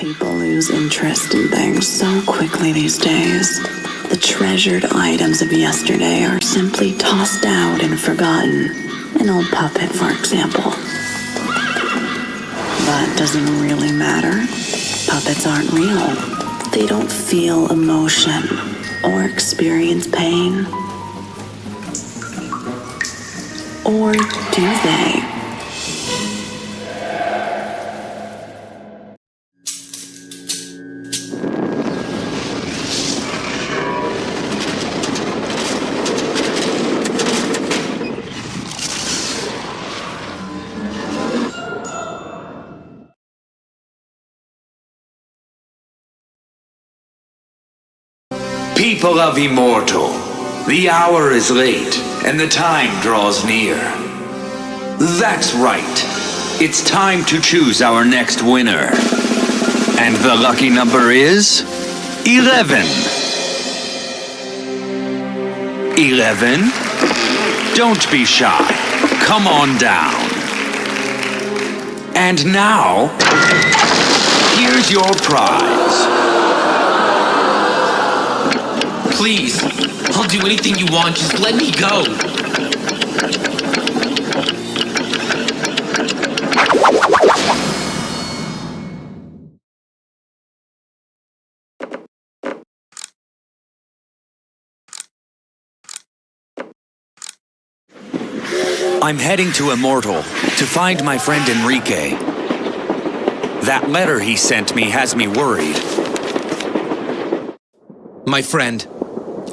People lose interest in things so quickly these days. The treasured items of yesterday are simply tossed out and forgotten. An old puppet, for example. But does it really matter? Puppets aren't real. They don't feel emotion or experience pain. Or do they? People of Immortal, the hour is late, and the time draws near. That's right. It's time to choose our next winner. And the lucky number is 11. 11? Don't be shy. Come on down. And now, here's your prize. Please, I'll do anything you want, just let me go. I'm heading to Immortal to find my friend Enrique. That letter he sent me has me worried. My friend,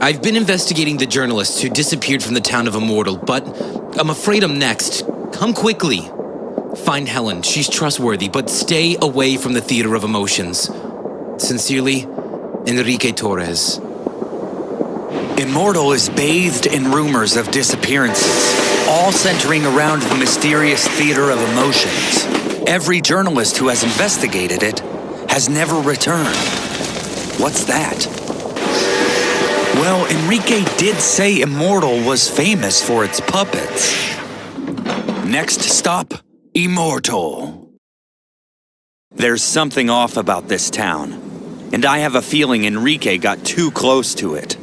I've been investigating the journalist who disappeared from the town of Immortal, but I'm afraid I'm next. Come quickly. Find Helen. She's trustworthy, but stay away from the theater of emotions. Sincerely, Enrique Torres. Immortal is bathed in rumors of disappearances, all centering around the mysterious theater of emotions. Every journalist who has investigated it has never returned. What's that? Well, Enrique did say Immortal was famous for its puppets. Next stop, Immortal. There's something off about this town, and I have a feeling Enrique got too close to it.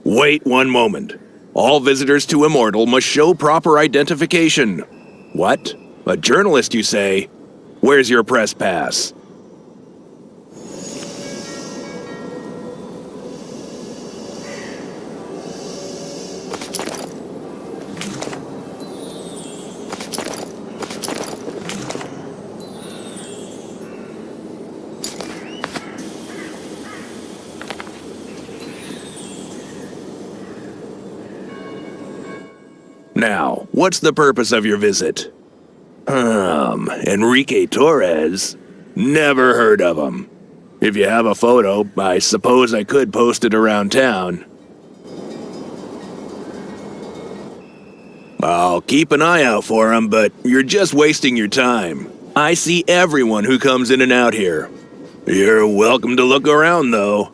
Wait one moment. All visitors to Immortal must show proper identification. What? A journalist, you say? Where's your press pass? Now, what's the purpose of your visit? Enrique Torres? Never heard of him. If you have a photo, I suppose I could post it around town. I'll keep an eye out for him, but you're just wasting your time. I see everyone who comes in and out here. You're welcome to look around, though.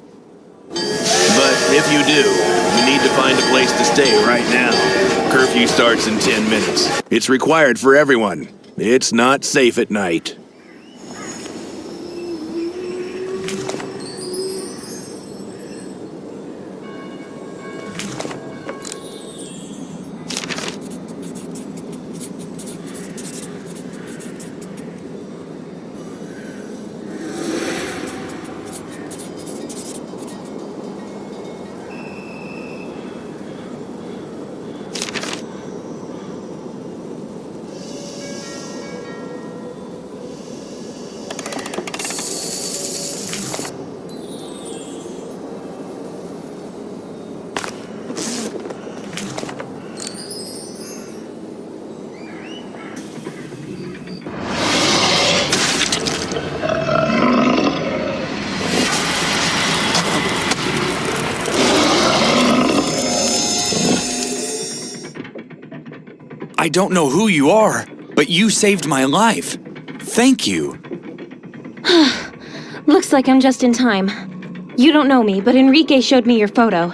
But if you do, you need to find a place to stay right now. Curfew starts in 10 minutes. It's required for everyone. It's not safe at night. I don't know who you are, but you saved my life. Thank you. Looks like I'm just in time. You don't know me, but Enrique showed me your photo.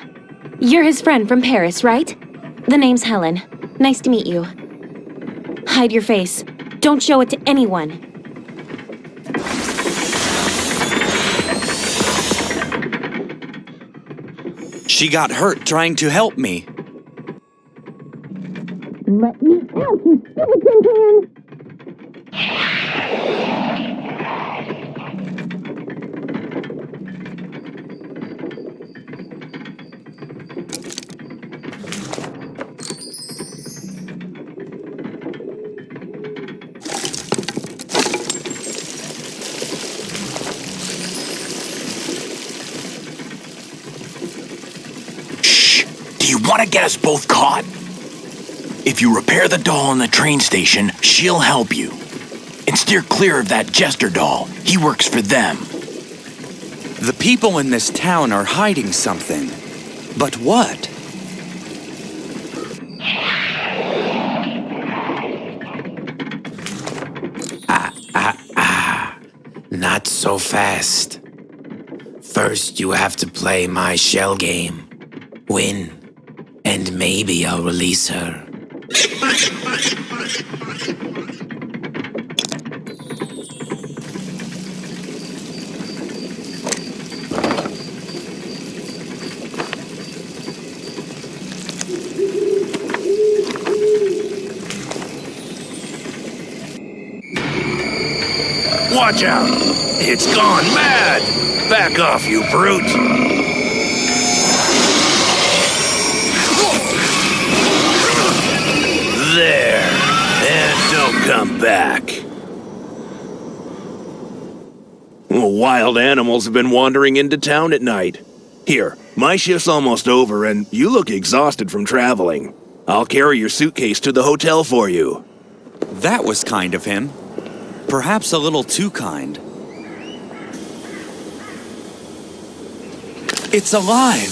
You're his friend from Paris, right? The name's Helen. Nice to meet you. Hide your face. Don't show it to anyone. She got hurt trying to help me. Let me out, you stupid tin can! Do you want to get us both caught? If you repair the doll in the train station, she'll help you. And steer clear of that jester doll. He works for them. The people in this town are hiding something. But what? Not so fast. First, you have to play my shell game. Win, and maybe I'll release her. Watch out! It's gone mad! Back off, you brute! There! And don't come back. Wild animals have been wandering into town at night. Here, my shift's almost over and you look exhausted from traveling. I'll carry your suitcase to the hotel for you. That was kind of him. Perhaps a little too kind. It's alive!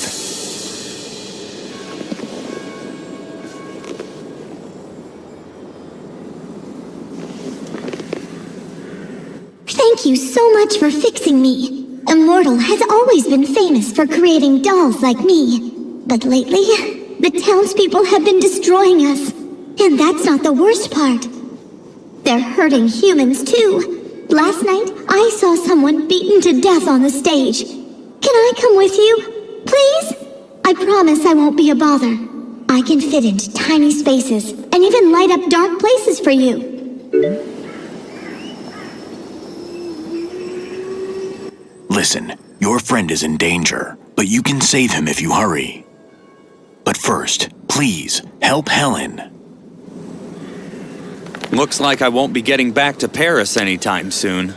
Thank you so much for fixing me. Immortal has always been famous for creating dolls like me. But lately, the townspeople have been destroying us. And that's not the worst part. They're hurting humans too. Last night, I saw someone beaten to death on the stage. Can I come with you? Please? I promise I won't be a bother. I can fit into tiny spaces and even light up dark places for you. Listen, your friend is in danger, but you can save him if you hurry. But first, please, help Helen. Looks like I won't be getting back to Paris anytime soon.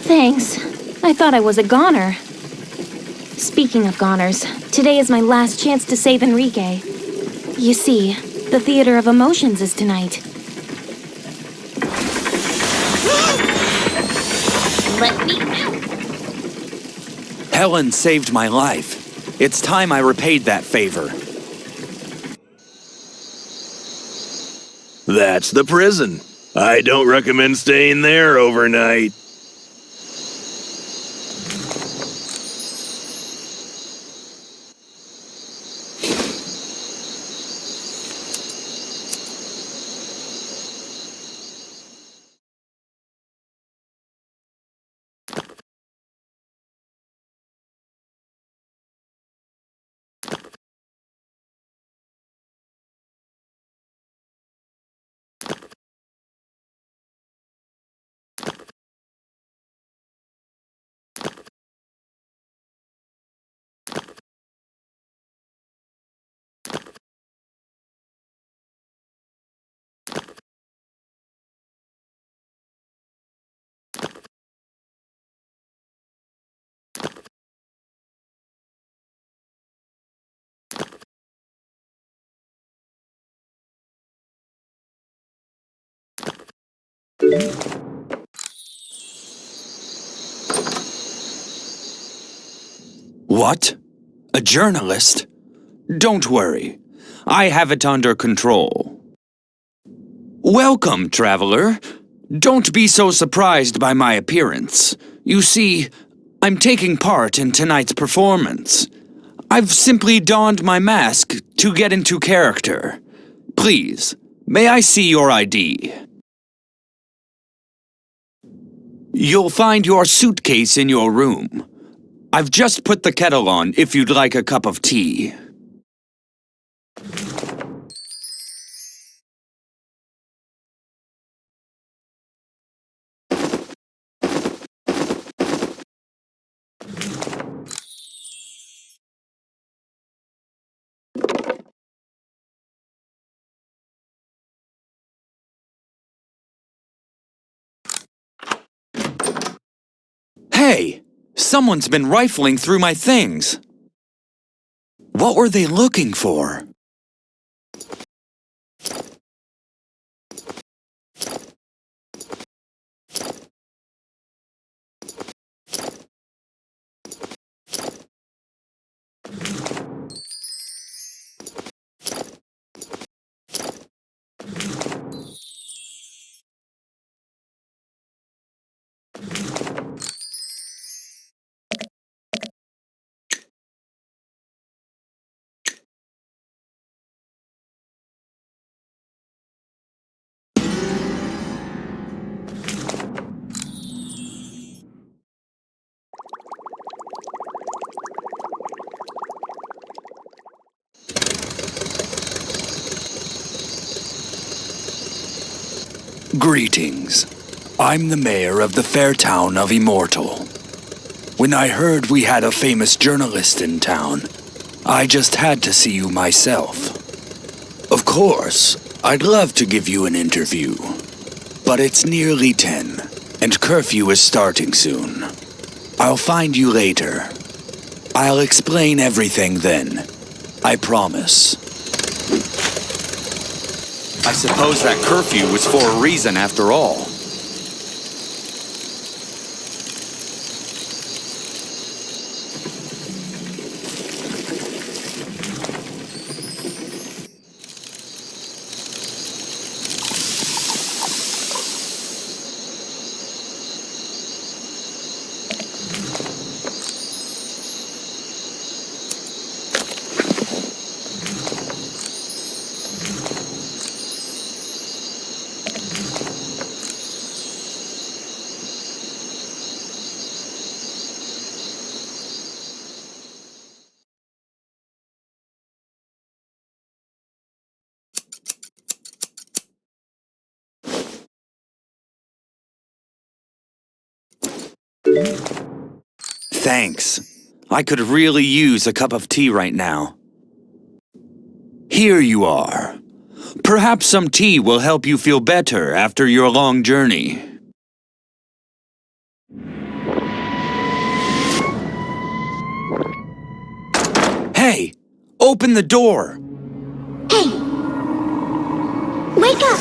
Thanks. I thought I was a goner. Speaking of goners, today is my last chance to save Enrique. You see, the Theater of Emotions is tonight. Let me out! Helen saved my life. It's time I repaid that favor. That's the prison. I don't recommend staying there overnight. What? A journalist? Don't worry. I have it under control. Welcome, traveler. Don't be so surprised by my appearance. You see, I'm taking part in tonight's performance. I've simply donned my mask to get into character. Please, may I see your ID? You'll find your suitcase in your room. I've just put the kettle on if you'd like a cup of tea. Hey! Someone's been rifling through my things. What were they looking for? Greetings. I'm the mayor of the fair town of Immortal. When I heard we had a famous journalist in town, I just had to see you myself. Of course, I'd love to give you an interview, but it's nearly 10, and curfew is starting soon. I'll find you later. I'll explain everything then. I promise. I suppose that curfew was for a reason after all. Thanks. I could really use a cup of tea right now. Here you are. Perhaps some tea will help you feel better after your long journey. Hey! Open the door! Hey! Wake up!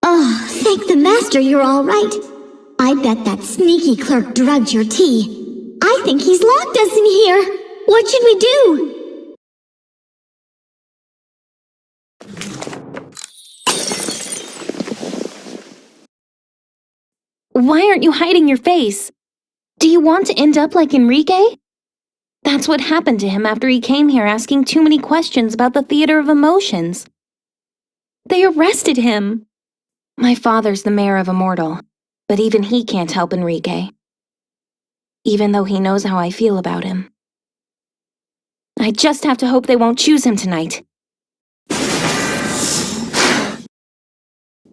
Oh, thank the master you're all right. I bet that sneaky clerk drugged your tea. I think he's locked us in here. What should we do? Why aren't you hiding your face? Do you want to end up like Enrique? That's what happened to him after he came here asking too many questions about the theater of emotions. They arrested him. My father's the mayor of Immortal, but even he can't help Enrique. Even though he knows how I feel about him. I just have to hope they won't choose him tonight.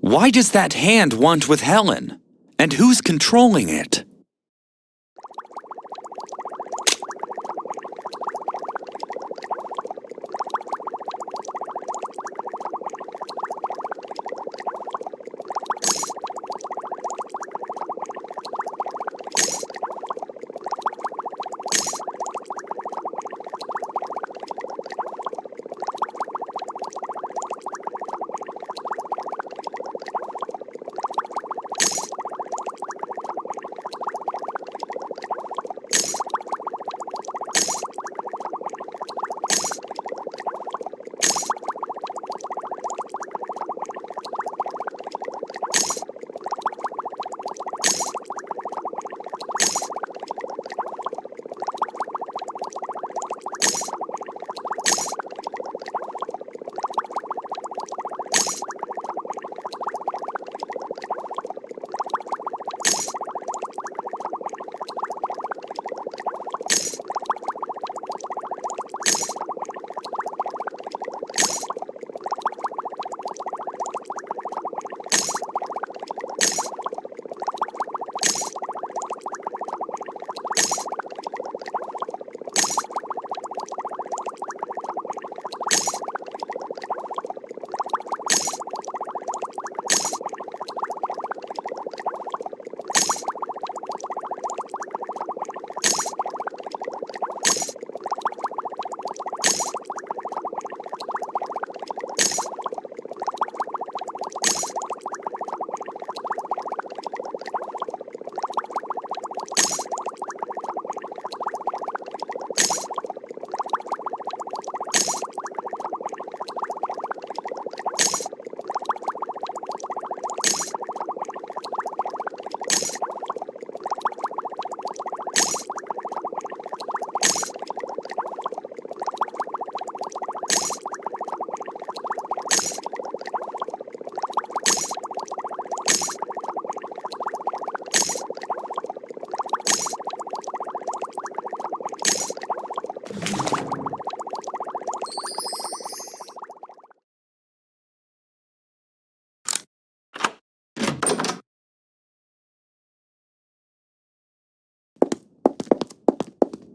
Why does that hand want with Helen? And who's controlling it?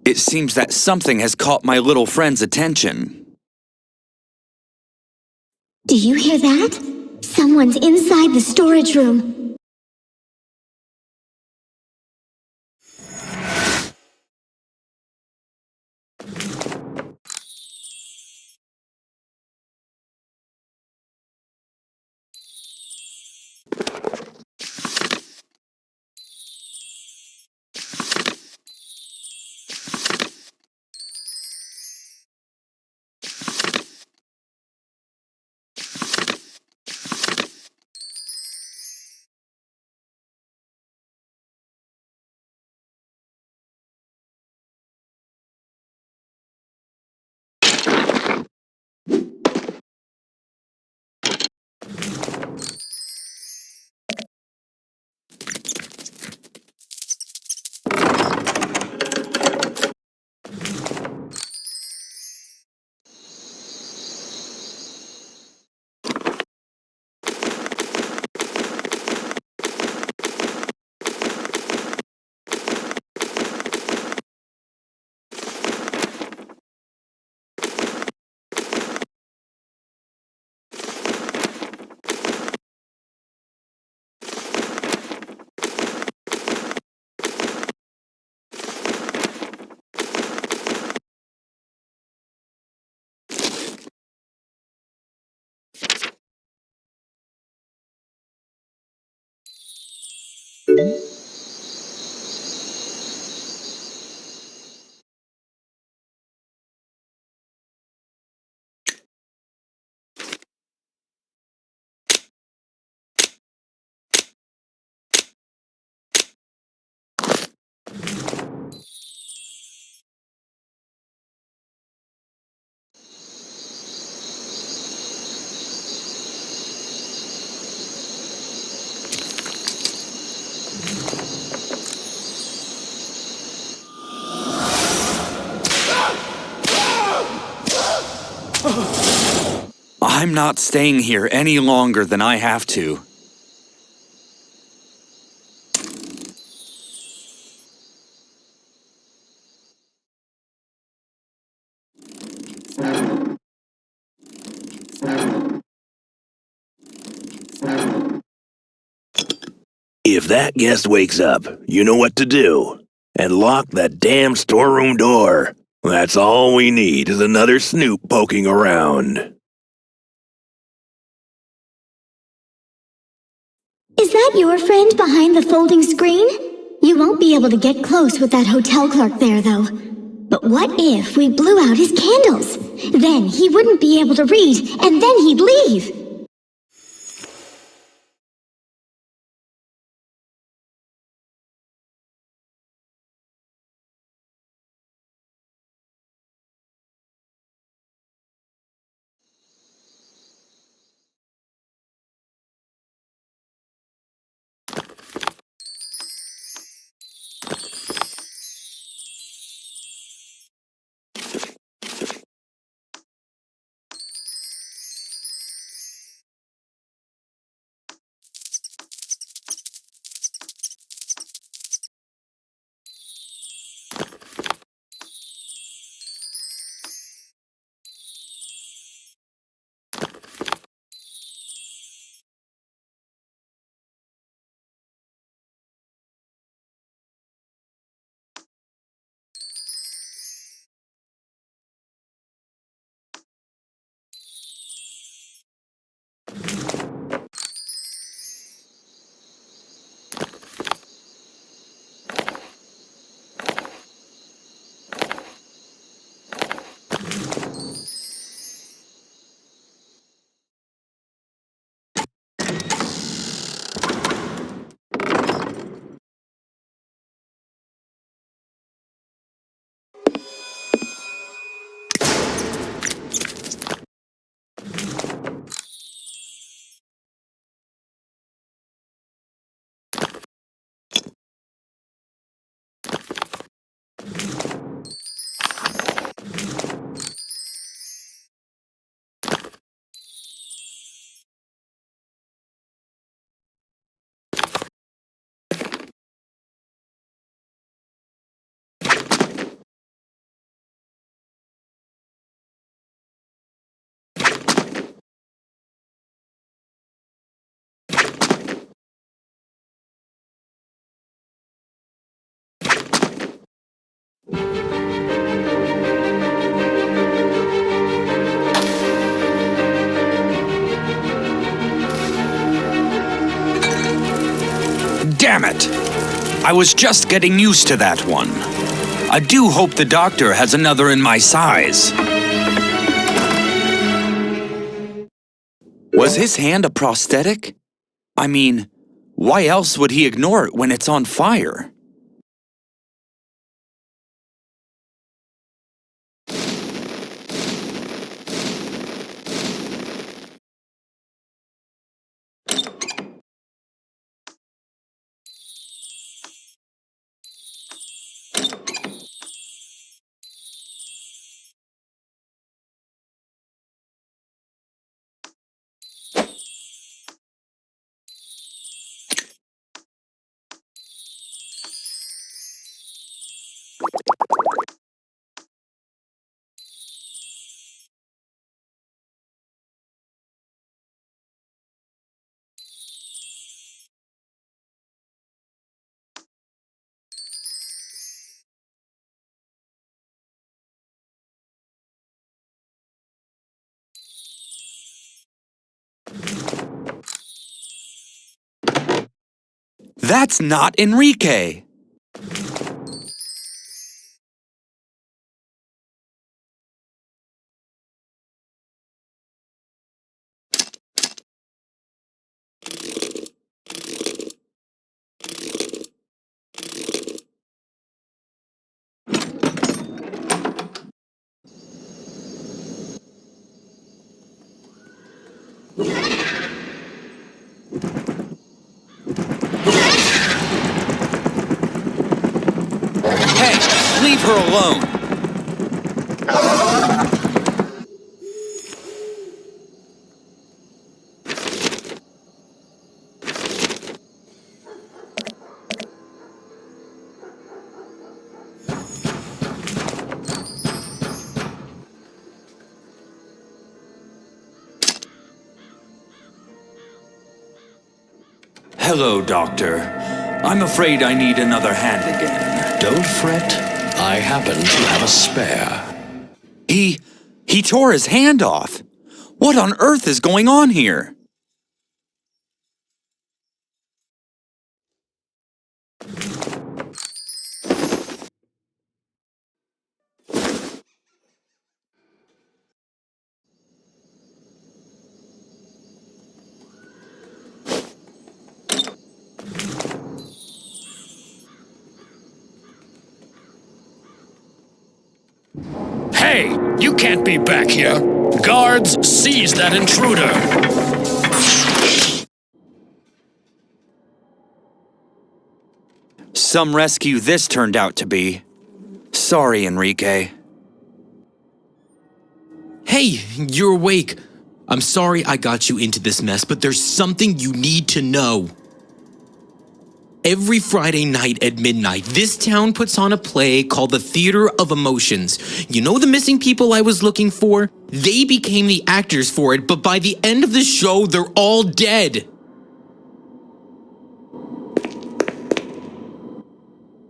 It seems that something has caught my little friend's attention. Do you hear that? Someone's inside the storage room. I'm not staying here any longer than I have to. If that guest wakes up, you know what to do. And lock that damn storeroom door. That's all we need is another snoop poking around. Is that your friend behind the folding screen? You won't be able to get close with that hotel clerk there, though. But what if we blew out his candles? Then he wouldn't be able to read, and then he'd leave. Damn it! I was just getting used to that one. I do hope the doctor has another in my size. Was his hand a prosthetic? I mean, why else would he ignore it when it's on fire? That's not Enrique! Hey, leave her alone! Hello, Doctor. I'm afraid I need another hand again. Don't fret. I happen to have a spare. He tore his hand off. What on earth is going on here? Hey, you can't be back here. Guards, seize that intruder. Some rescue this turned out to be. Sorry, Enrique. Hey, you're awake. I'm sorry I got you into this mess, but there's something you need to know. Every Friday night at midnight, this town puts on a play called the Theater of Emotions. You know the missing people I was looking for? They became the actors for it, but by the end of the show, they're all dead.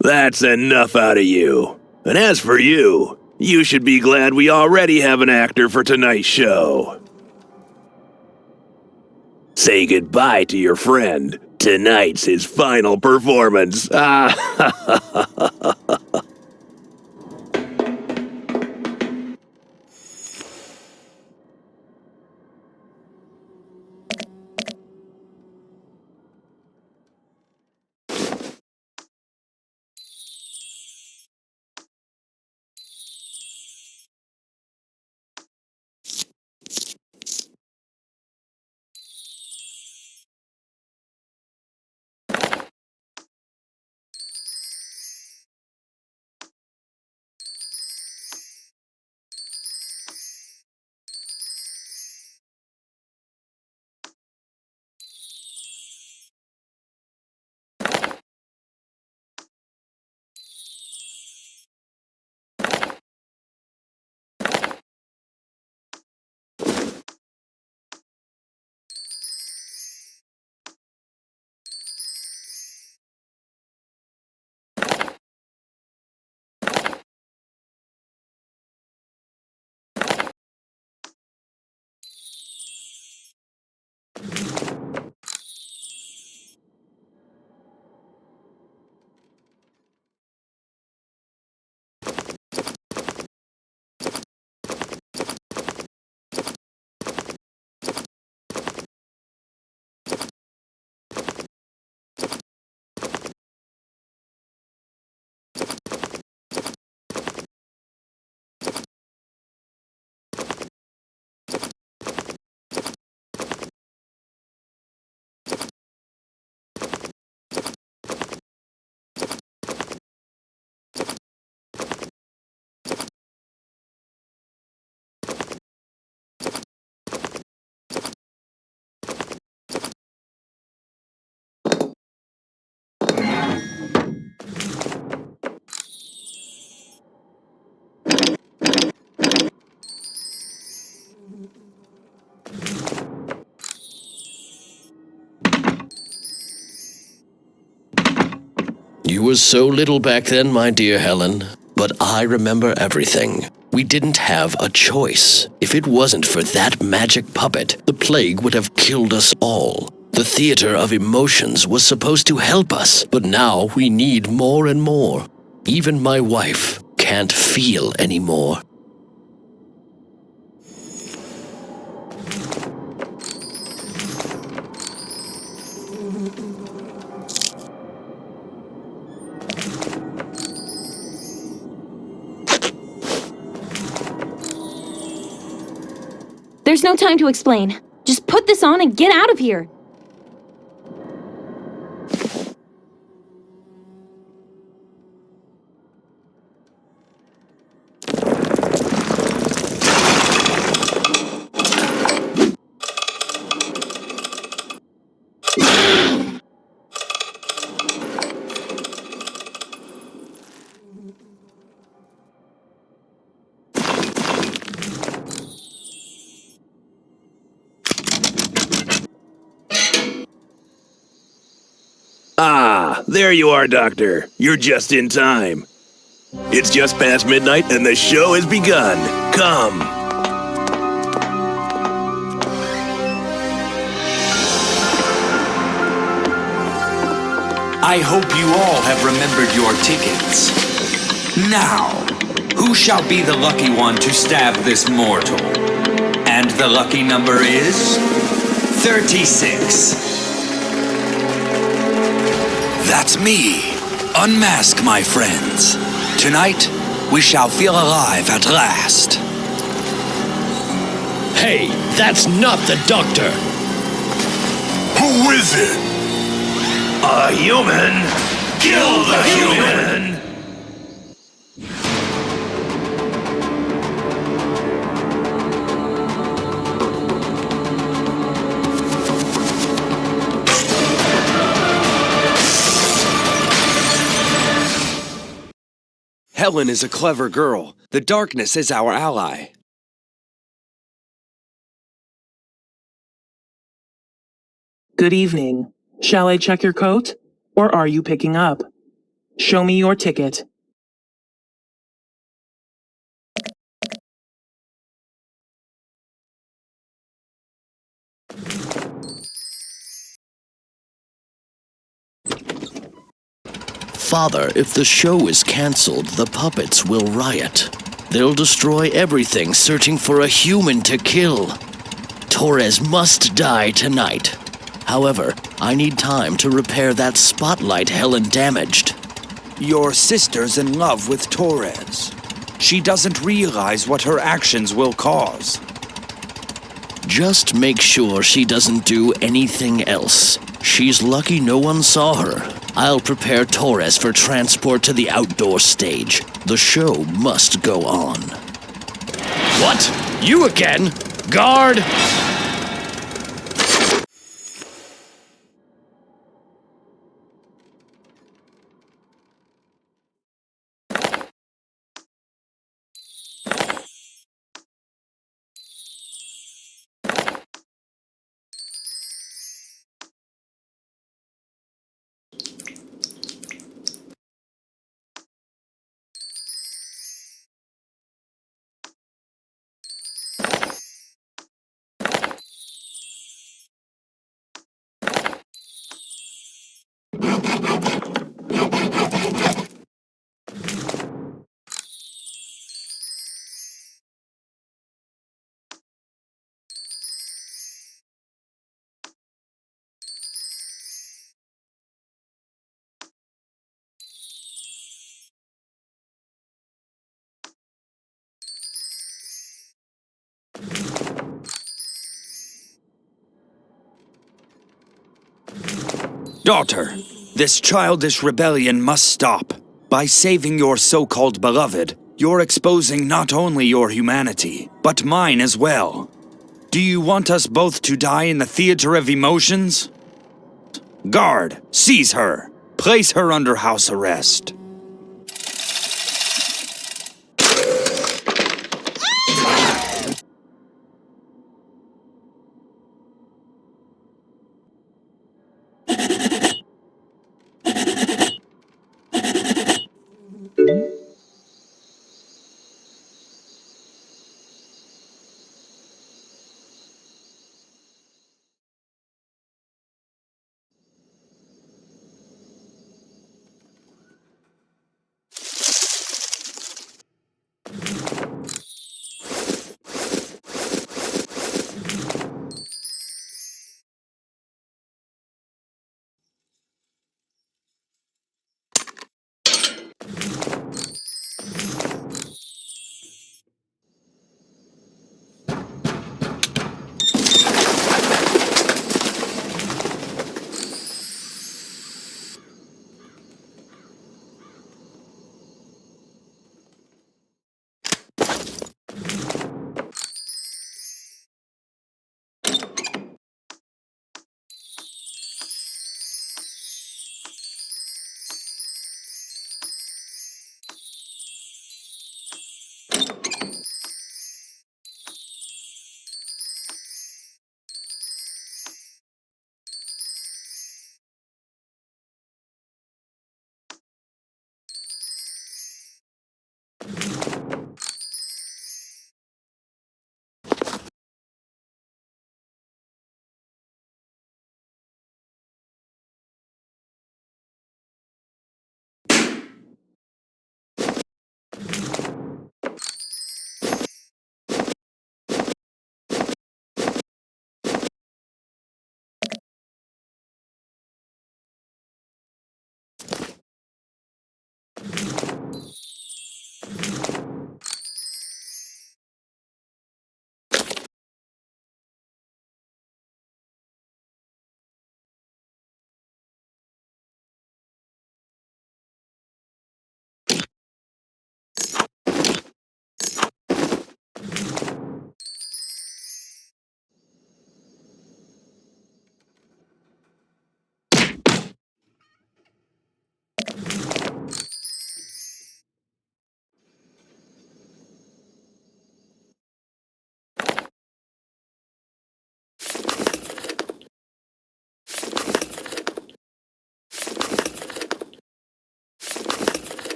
That's enough out of you. And as for you, you should be glad we already have an actor for tonight's show. Say goodbye to your friend. Tonight's his final performance. You were so little back then, my dear Helen, but I remember everything. We didn't have a choice. If it wasn't for that magic puppet, the plague would have killed us all. The theater of emotions was supposed to help us, but now we need more and more. Even my wife can't feel anymore. There's no time to explain. Just put this on and get out of here. Ah, there you are, Doctor. You're just in time. It's just past midnight and the show has begun. Come. I hope you all have remembered your tickets. Now, who shall be the lucky one to stab this mortal? And the lucky number is 36. That's me. Unmask, my friends. Tonight, we shall feel alive at last. Hey, that's not the doctor! Who is it? A human. Kill the human. Helen is a clever girl. The darkness is our ally. Good evening. Shall I check your coat? Or are you picking up? Show me your ticket. Father, if the show is cancelled, the puppets will riot. They'll destroy everything, searching for a human to kill. Torres must die tonight. However, I need time to repair that spotlight Helen damaged. Your sister's in love with Torres. She doesn't realize what her actions will cause. Just make sure she doesn't do anything else. She's lucky no one saw her. I'll prepare Torres for transport to the outdoor stage. The show must go on. What? You again? Guard! Daughter, this childish rebellion must stop. By saving your so-called beloved, you're exposing not only your humanity, but mine as well. Do you want us both to die in the theater of emotions? Guard, seize her. Place her under house arrest.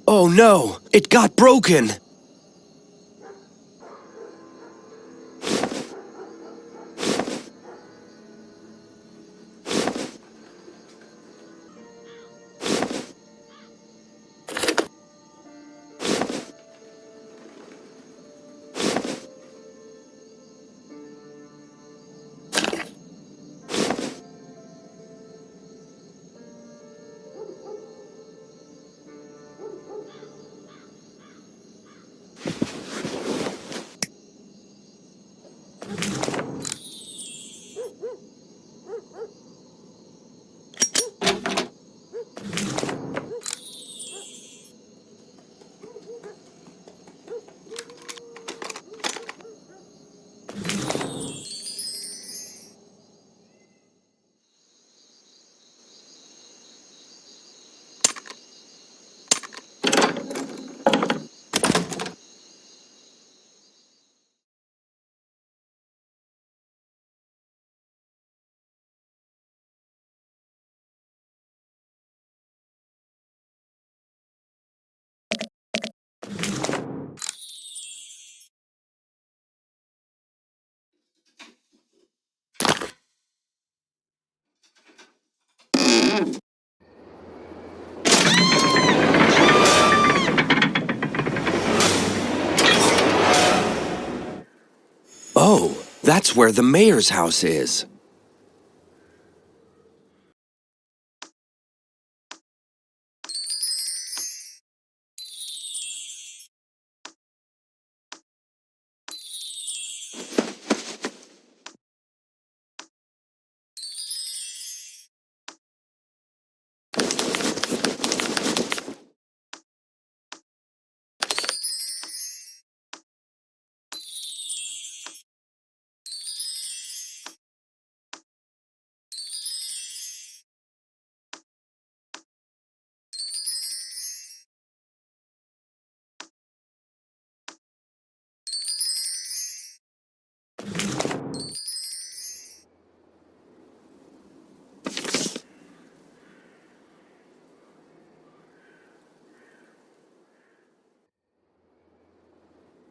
Oh no, it got broken! Oh, that's where the mayor's house is.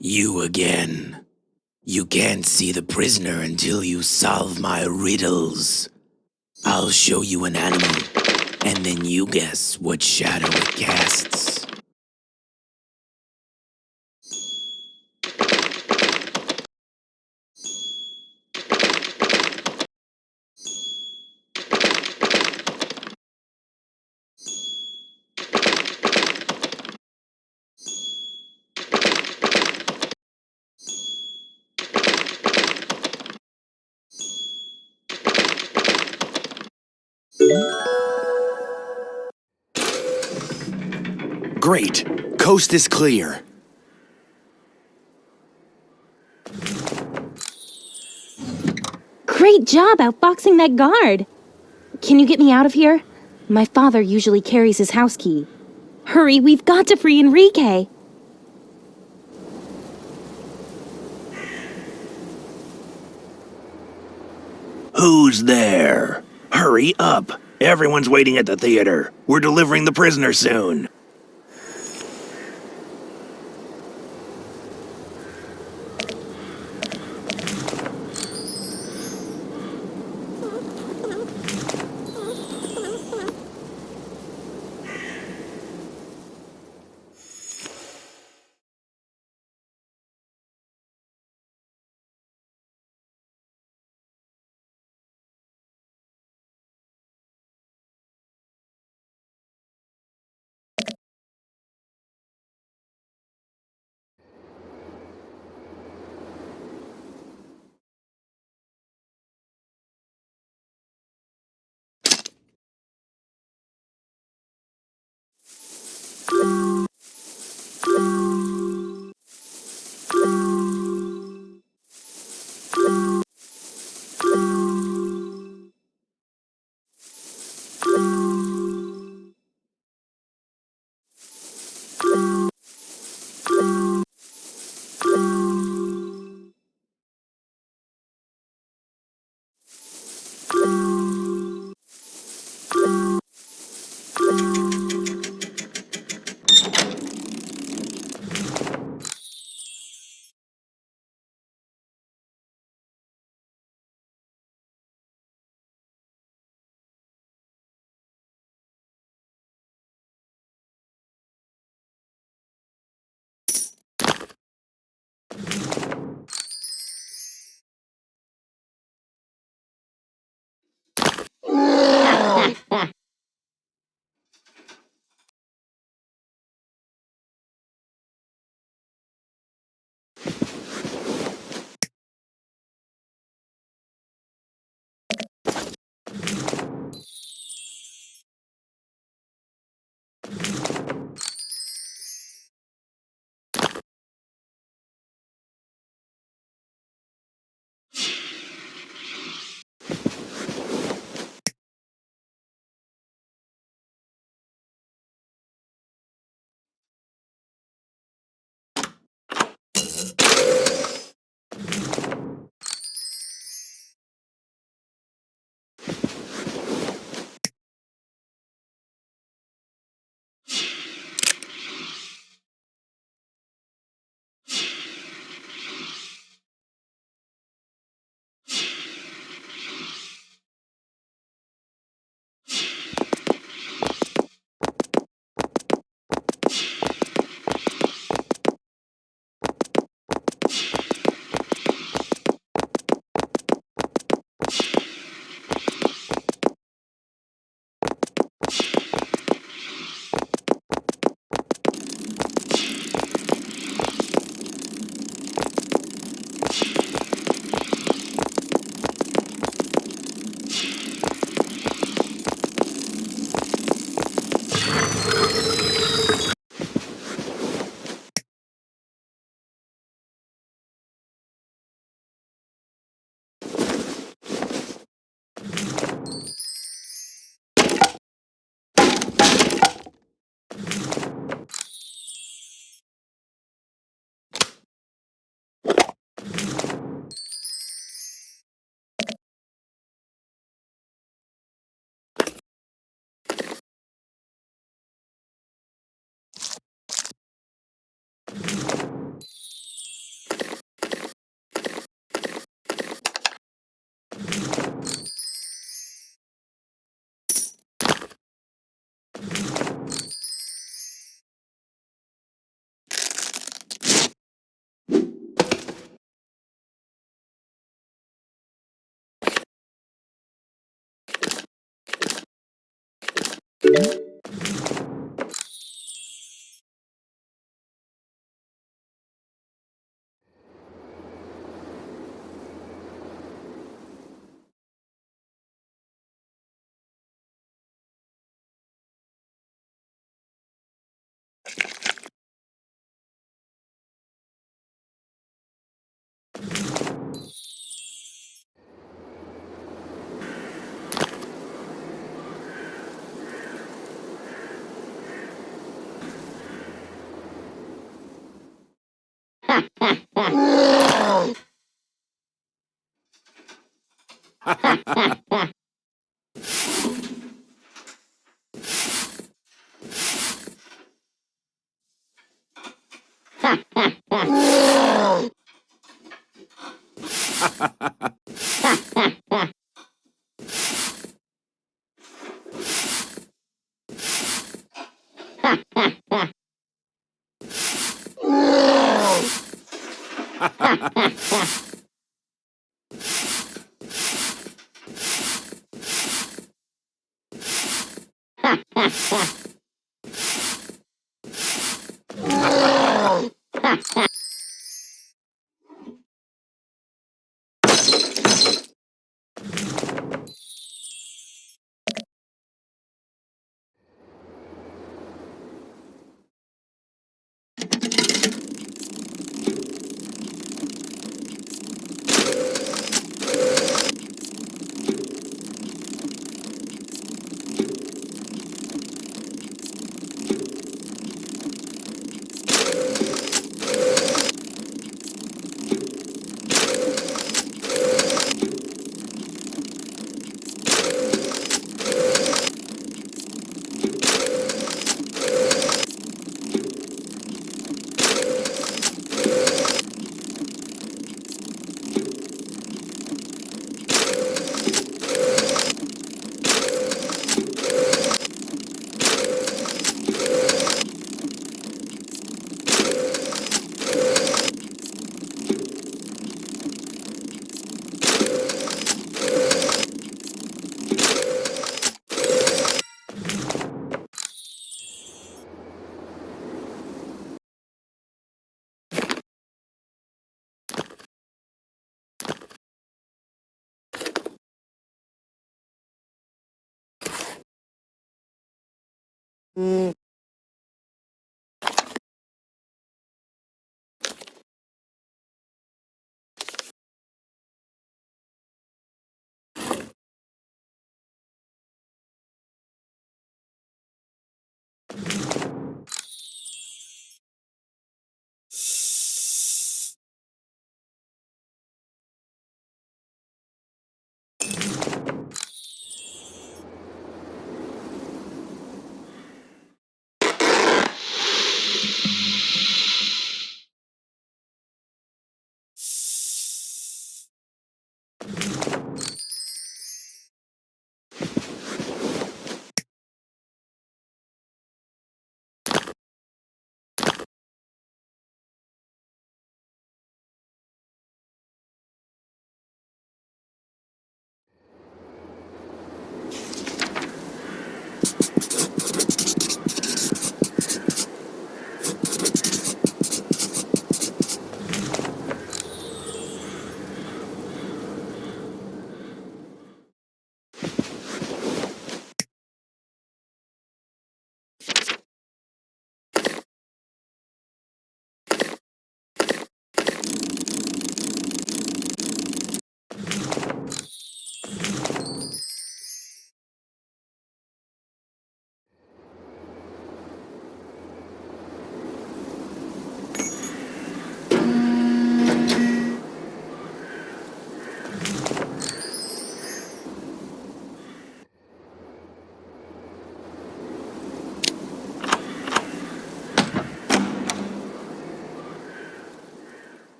You again. You can't see the prisoner until you solve my riddles. I'll show you an animal, and then you guess what shadow it casts. Great. Coast is clear. Great job outfoxing that guard! Can you get me out of here? My father usually carries his house key. Hurry, we've got to free Enrique! Who's there? Hurry up. Everyone's waiting at the theater. We're delivering the prisoner soon.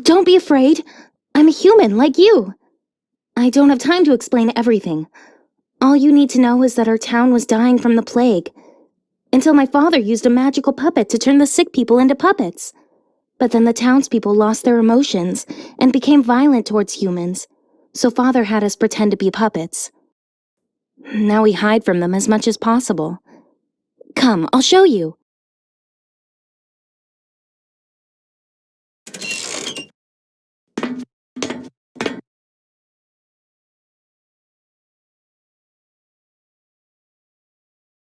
Don't be afraid. I'm a human, like you. I don't have time to explain everything. All you need to know is that our town was dying from the plague, until my father used a magical puppet to turn the sick people into puppets. But then the townspeople lost their emotions and became violent towards humans, so father had us pretend to be puppets. Now we hide from them as much as possible. Come, I'll show you.